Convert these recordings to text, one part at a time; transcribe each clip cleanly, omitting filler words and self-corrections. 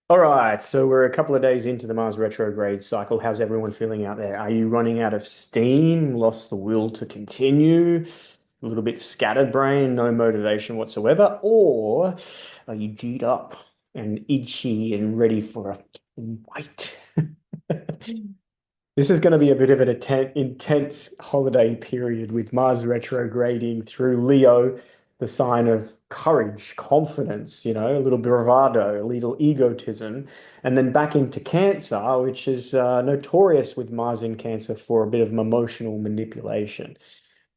All right, so we're a couple of days into the Mars retrograde cycle. How's everyone feeling out there? Are you running out of steam, lost the will to continue, a little bit scattered brain, no motivation whatsoever? Or are you G'd up and itchy and ready for a fight? This is going to be a bit of an intense holiday period with Mars retrograding through Leo, the sign of courage, confidence, a little bravado, a little egotism, and then back into Cancer, which is notorious with Mars in Cancer for a bit of emotional manipulation.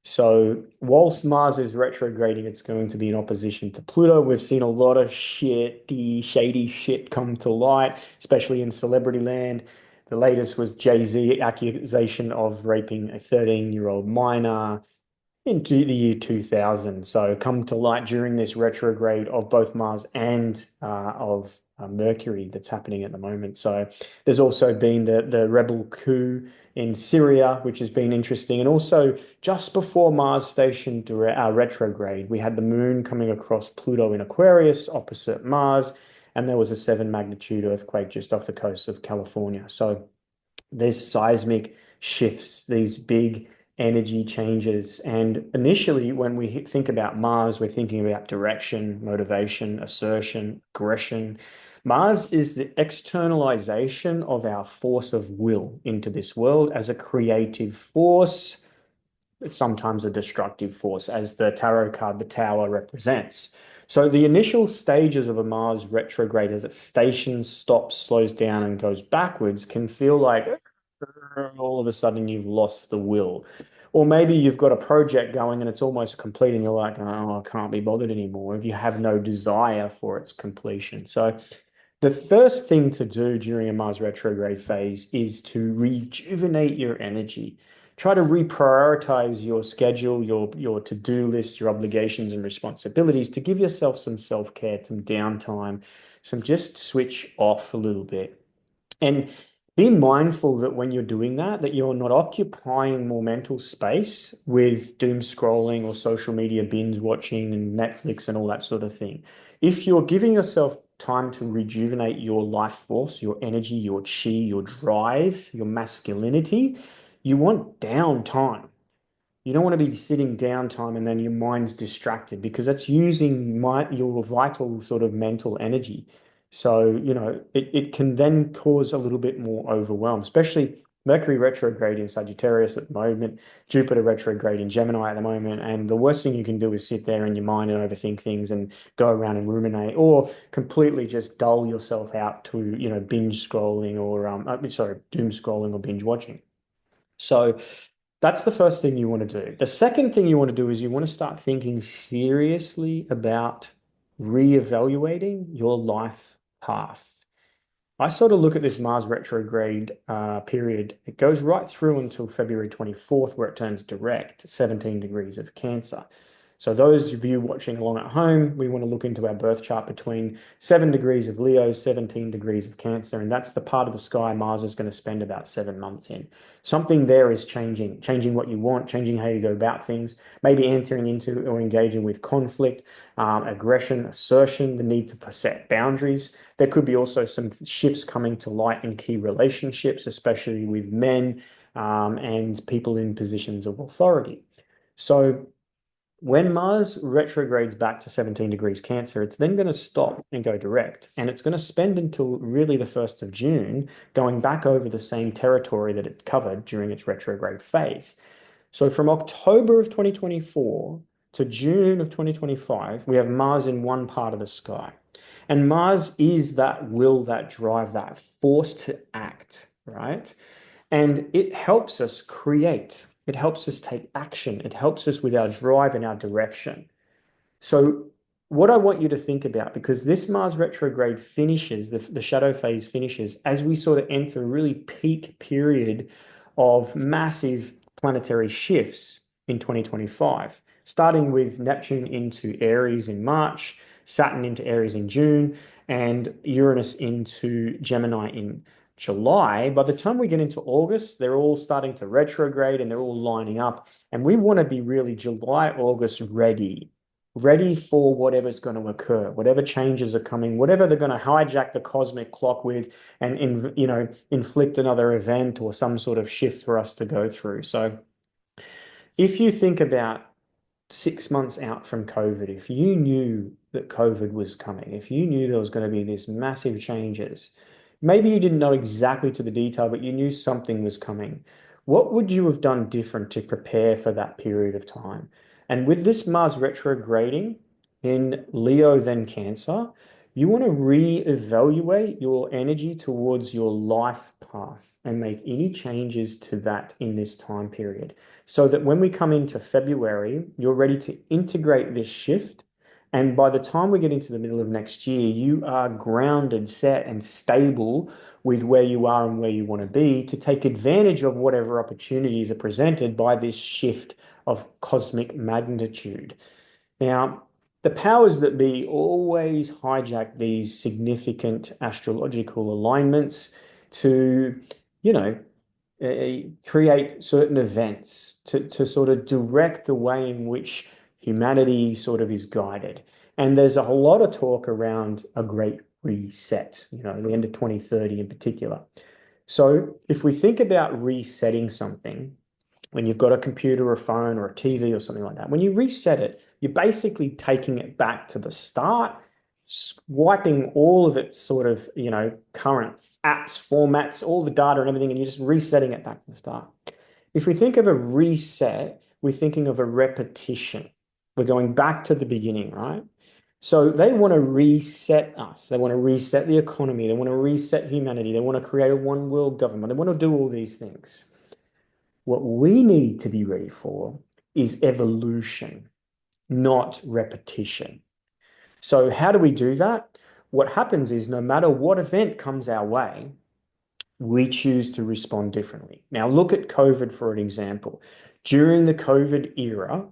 So, whilst Mars is retrograding, it's going to be in opposition to Pluto. We've seen a lot of shady shit come to light, especially in celebrity land. The latest was Jay-Z accusation of raping a 13-year-old minor into the year 2000. So come to light during this retrograde of both Mars and of Mercury that's happening at the moment. So there's also been the rebel coup in Syria, which has been interesting. And also just before Mars station retrograde, we had the moon coming across Pluto in Aquarius opposite Mars. And there was a 7 magnitude earthquake just off the coast of California. So there's seismic shifts, these big energy changes. And initially, when we think about Mars, we're thinking about direction, motivation, assertion, aggression. Mars is the externalization of our force of will into this world as a creative force. It's sometimes a destructive force, as the tarot card, the Tower, represents. So the initial stages of a Mars retrograde as it stations, stops, slows down, and goes backwards can feel like all of a sudden you've lost the will. Or maybe you've got a project going and it's almost complete and you're like, oh, I can't be bothered anymore if you have no desire for its completion. So the first thing to do during a Mars retrograde phase is to rejuvenate your energy. Try to reprioritize your schedule, your to-do list, your obligations and responsibilities to give yourself some self-care, some downtime, some just switch off a little bit. And be mindful that when you're doing that, that you're not occupying more mental space with doom scrolling or social media binge watching and Netflix and all that sort of thing. If you're giving yourself time to rejuvenate your life force, your energy, your chi, your drive, your masculinity, you want downtime. You don't want to be sitting downtime and then your mind's distracted because that's using your vital sort of mental energy. So, it can then cause a little bit more overwhelm, especially Mercury retrograde in Sagittarius at the moment, Jupiter retrograde in Gemini at the moment. And the worst thing you can do is sit there in your mind and overthink things and go around and ruminate or completely just dull yourself out to, binge scrolling or, sorry, doom scrolling or binge watching. So, that's the first thing you want to do. The second thing you want to do is you want to start thinking seriously about reevaluating your life path. I sort of look at this Mars retrograde period. It goes right through until February 24th, where it turns direct, 17 degrees of Cancer. So those of you watching along at home, we want to look into our birth chart between 7 degrees of Leo, 17 degrees of Cancer, and that's the part of the sky Mars is going to spend about 7 months in. Something there is changing what you want, changing how you go about things, maybe entering into or engaging with conflict, aggression, assertion, the need to set boundaries. There could be also some shifts coming to light in key relationships, especially with men and people in positions of authority. So when Mars retrogrades back to 17 degrees Cancer, it's then going to stop and go direct. And it's going to spend until really the 1st of June going back over the same territory that it covered during its retrograde phase. So from October of 2024 to June of 2025, we have Mars in one part of the sky. And Mars is that will, that drive, that force to act, right? And it helps us create. It helps us take action. It helps us with our drive and our direction. So, what I want you to think about, because this Mars retrograde finishes, the shadow phase finishes, as we sort of enter a really peak period of massive planetary shifts in 2025, starting with Neptune into Aries in March, Saturn into Aries in June, and Uranus into Gemini in July. By the time we get into August, they're all starting to retrograde and they're all lining up. And we want to be really July, August ready. ready for whatever's going to occur, whatever changes are coming, whatever they're going to hijack the cosmic clock with and inflict another event or some sort of shift for us to go through. So if you think about 6 months out from COVID, if you knew that COVID was coming, if you knew there was going to be these massive changes, maybe you didn't know exactly to the detail, but you knew something was coming. What would you have done different to prepare for that period of time? And with this Mars retrograding in Leo, then Cancer, you want to re-evaluate your energy towards your life path and make any changes to that in this time period so that when we come into February, you're ready to integrate this shift. And by the time we get into the middle of next year, you are grounded, set, and stable with where you are and where you want to be to take advantage of whatever opportunities are presented by this shift of cosmic magnitude. Now, the powers that be always hijack these significant astrological alignments to, you know, create certain events to sort of direct the way in which humanity sort of is guided. And there's a whole lot of talk around a great reset, the end of 2030 in particular. So if we think about resetting something, when you've got a computer or a phone or a TV or something like that, when you reset it, you're basically taking it back to the start, wiping all of its sort of, current apps, formats, all the data and everything, and you're just resetting it back to the start. If we think of a reset, we're thinking of a repetition. We're going back to the beginning, right? So they want to reset us. They want to reset the economy. They want to reset humanity. They want to create a one world government. They want to do all these things. What we need to be ready for is evolution, not repetition. So how do we do that? What happens is no matter what event comes our way, we choose to respond differently. Now, look at COVID for an example. During the COVID era,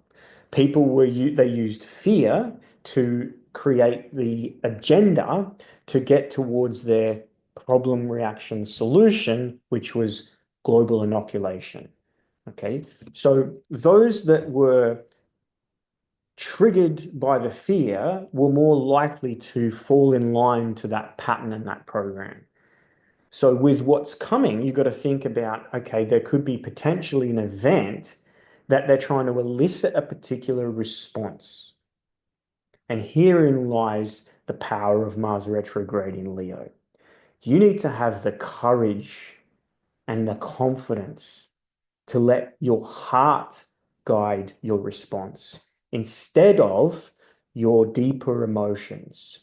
they used fear to create the agenda to get towards their problem reaction solution, which was global inoculation. Okay, so those that were triggered by the fear were more likely to fall in line to that pattern and that program. So with what's coming, you've got to think about, okay, there could be potentially an event that they're trying to elicit a particular response. And herein lies the power of Mars retrograde in Leo. You need to have the courage and the confidence to let your heart guide your response instead of your deeper emotions,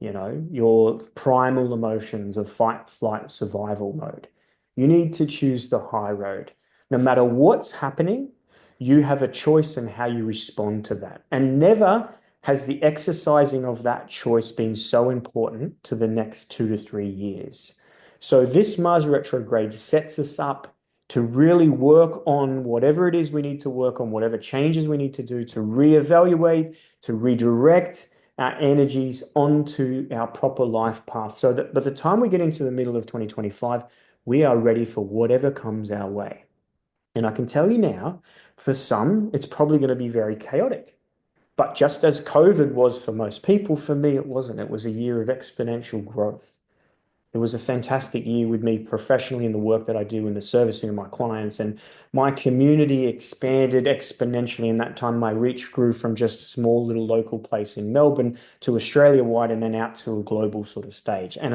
your primal emotions of fight, flight, survival mode. You need to choose the high road. No matter what's happening, you have a choice in how you respond to that. And never has the exercising of that choice been so important to the next 2 to 3 years. So this Mars retrograde sets us up to really work on whatever it is we need to work on, whatever changes we need to do to reevaluate, to redirect our energies onto our proper life path so that by the time we get into the middle of 2025, we are ready for whatever comes our way. And I can tell you now, for some, it's probably going to be very chaotic. But just as COVID was for most people, for me, it wasn't. It was a year of exponential growth. It was a fantastic year with me professionally in the work that I do in the servicing of my clients. And my community expanded exponentially. In that time, my reach grew from just a small little local place in Melbourne to Australia wide and then out to a global sort of stage. And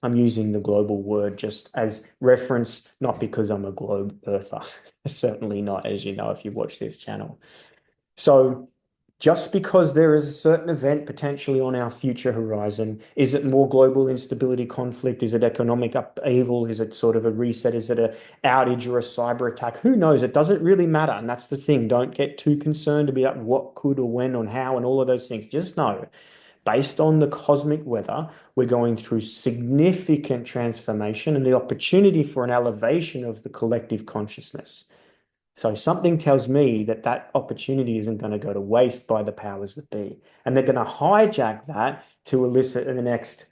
I'm using the global word just as reference, not because I'm a globe earther. Certainly not, as you know, if you watch this channel. So just because there is a certain event potentially on our future horizon, is it more global instability, conflict? Is it economic upheaval? Is it sort of a reset? Is it an outage or a cyber attack? Who knows? It doesn't really matter. And that's the thing. Don't get too concerned about what could or when and how and all of those things. Just know, based on the cosmic weather, we're going through significant transformation and the opportunity for an elevation of the collective consciousness. So something tells me that that opportunity isn't going to go to waste by the powers that be. And they're going to hijack that to elicit the next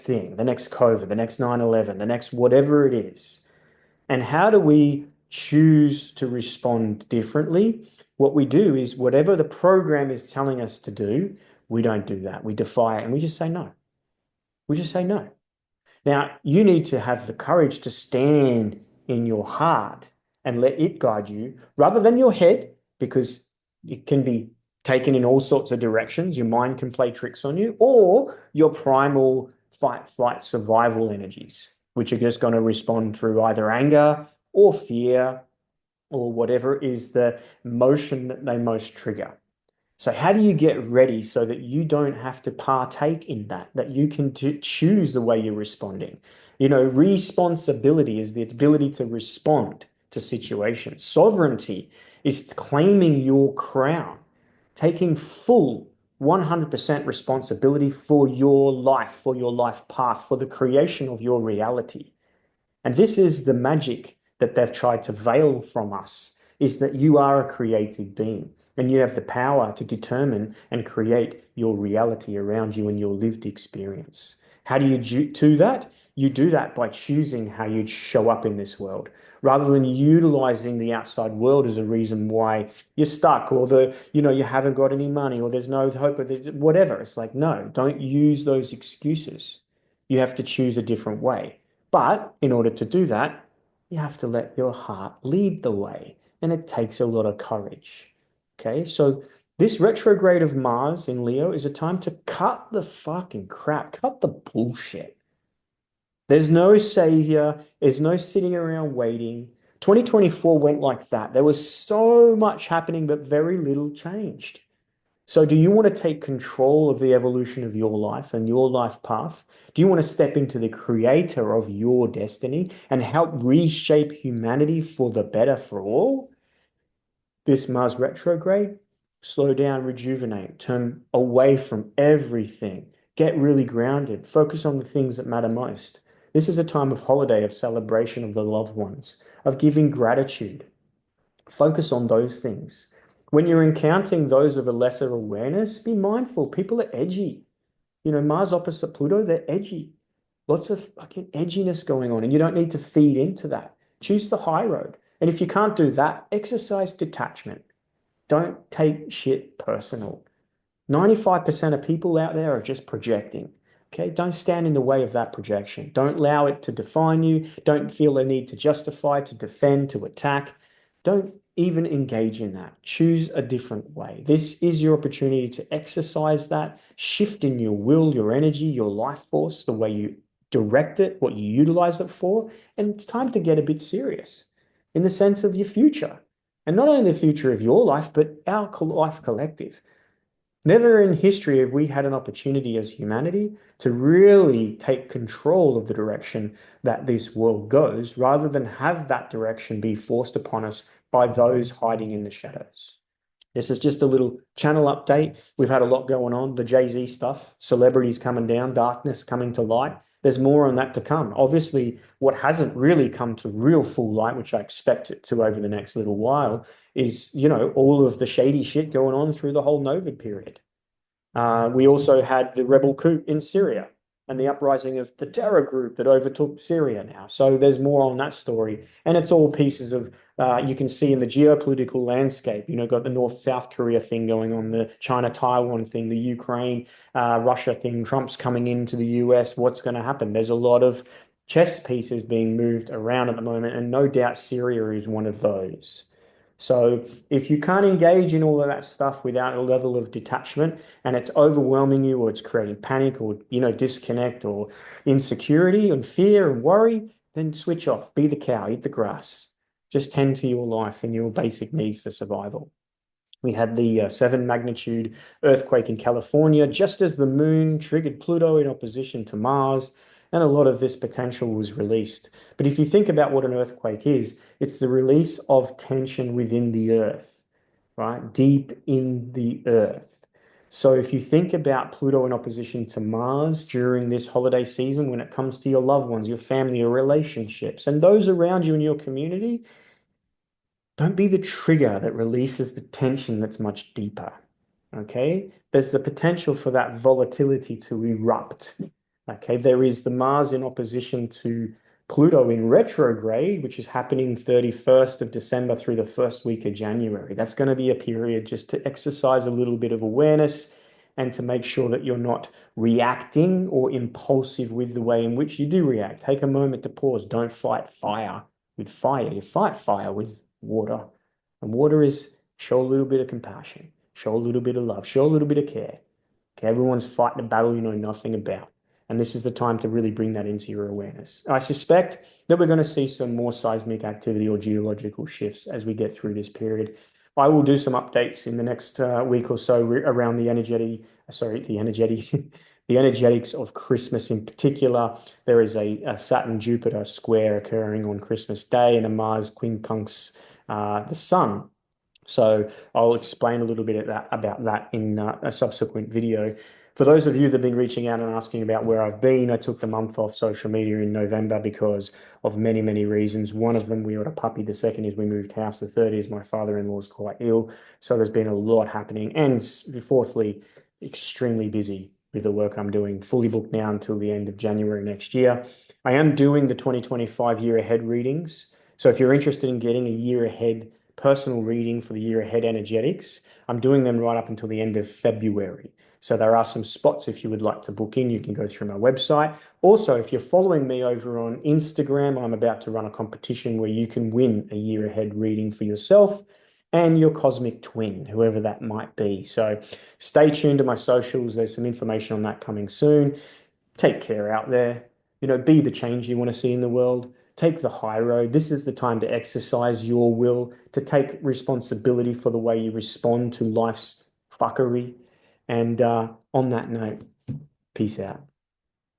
thing, the next COVID, the next 9/11, the next whatever it is. And how do we choose to respond differently? what we do is whatever the program is telling us to do, we don't do that. We defy it and we just say no. We just say no. Now, you need to have the courage to stand in your heart and let it guide you rather than your head, because it can be taken in all sorts of directions. Your mind can play tricks on you, or your primal fight, flight, survival energies, which are just going to respond through either anger or fear or whatever is the motion that they most trigger. So how do you get ready so that you don't have to partake in that, that you can choose the way you're responding? You know, responsibility is the ability to respond to situations. Sovereignty is claiming your crown, taking full 100% responsibility for your life path, for the creation of your reality. And this is the magic that they've tried to veil from us, is that you are a creative being and you have the power to determine and create your reality around you and your lived experience. How do you do that? You do that by choosing how you show up in this world rather than utilizing the outside world as a reason why you're stuck or you haven't got any money or there's no hope or there's whatever. It's like, no, don't use those excuses. You have to choose a different way. But in order to do that, you have to let your heart lead the way. And it takes a lot of courage. Okay, so this retrograde of Mars in Leo is a time to cut the fucking crap, cut the bullshit. There's no savior, there's no sitting around waiting. 2024 went like that. There was so much happening, but very little changed. So, do you want to take control of the evolution of your life and your life path? Do you want to step into the creator of your destiny and help reshape humanity for the better for all? This Mars retrograde, slow down, rejuvenate, turn away from everything, get really grounded, focus on the things that matter most. This is a time of holiday, of celebration of the loved ones, of giving gratitude. Focus on those things. When you're encountering those of a lesser awareness, be mindful. People are edgy. You know, Mars opposite Pluto, they're edgy. Lots of fucking edginess going on, and you don't need to feed into that. Choose the high road. And if you can't do that, exercise detachment. Don't take shit personal. 95% of people out there are just projecting. Okay, don't stand in the way of that projection. Don't allow it to define you. Don't feel the need to justify, to defend, to attack. Don't even engage in that. Choose a different way. This is your opportunity to exercise that, shift in your will, your energy, your life force, the way you direct it, what you utilize it for. And it's time to get a bit serious in the sense of your future. And not only the future of your life, but our life collective. Never in history have we had an opportunity as humanity to really take control of the direction that this world goes, rather than have that direction be forced upon us by those hiding in the shadows. This is just a little channel update. We've had a lot going on, the Jay-Z stuff, celebrities coming down, darkness coming to light. There's more on that to come. Obviously, what hasn't really come to real full light, which I expect it to over the next little while, is, all of the shady shit going on through the whole Novid period. We also had the rebel coup in Syria and the uprising of the terror group that overtook Syria now. So there's more on that story. And it's all pieces of, you can see in the geopolitical landscape, got the North-South Korea thing going on, the China-Taiwan thing, the Ukraine-Russia thing, Trump's coming into the US, what's going to happen? There's a lot of chess pieces being moved around at the moment, and no doubt Syria is one of those. So if you can't engage in all of that stuff without a level of detachment, and it's overwhelming you, or it's creating panic or, disconnect or insecurity and fear and worry, then switch off. Be the cow, eat the grass. Just tend to your life and your basic needs for survival. We had the 7 magnitude earthquake in California, just as the moon triggered Pluto in opposition to Mars, and a lot of this potential was released. But if you think about what an earthquake is, it's the release of tension within the earth, right? Deep in the earth. So if you think about Pluto in opposition to Mars during this holiday season, when it comes to your loved ones, your family, your relationships, and those around you in your community, don't be the trigger that releases the tension that's much deeper. Okay, there's the potential for that volatility to erupt. Okay, there is the Mars in opposition to Pluto in retrograde, which is happening 31st of December through the first week of January. That's going to be a period just to exercise a little bit of awareness and to make sure that you're not reacting or impulsive with the way in which you do react. Take a moment to pause. Don't fight fire with fire. You fight fire with water. And water is show a little bit of compassion, show a little bit of love, show a little bit of care. Okay, everyone's fighting a battle you know nothing about. And this is the time to really bring that into your awareness. I suspect that we're going to see some more seismic activity or geological shifts as we get through this period. I will do some updates in the next week or so around the the energetics of Christmas in particular. There is a Saturn-Jupiter square occurring on Christmas Day and a Mars quincunx the Sun. So I'll explain a little bit about that in a subsequent video. For those of you that have been reaching out and asking about where I've been, I took the month off social media in November because of many, many reasons. One of them, we got a puppy. The second is we moved house. The third is my father-in-law is quite ill. So there's been a lot happening. And fourthly, extremely busy with the work I'm doing. Fully booked now until the end of January next year. I am doing the 2025 year ahead readings. So if you're interested in getting a year ahead personal reading for the year ahead energetics, I'm doing them right up until the end of February. So there are some spots if you would like to book in. You can go through my website. Also, if you're following me over on Instagram, I'm about to run a competition where you can win a year ahead reading for yourself and your cosmic twin, whoever that might be. So stay tuned to my socials. There's some information on that coming soon. Take care out there. Be the change you want to see in the world. Take the high road. This is the time to exercise your will, to take responsibility for the way you respond to life's fuckery. And on that note, peace out.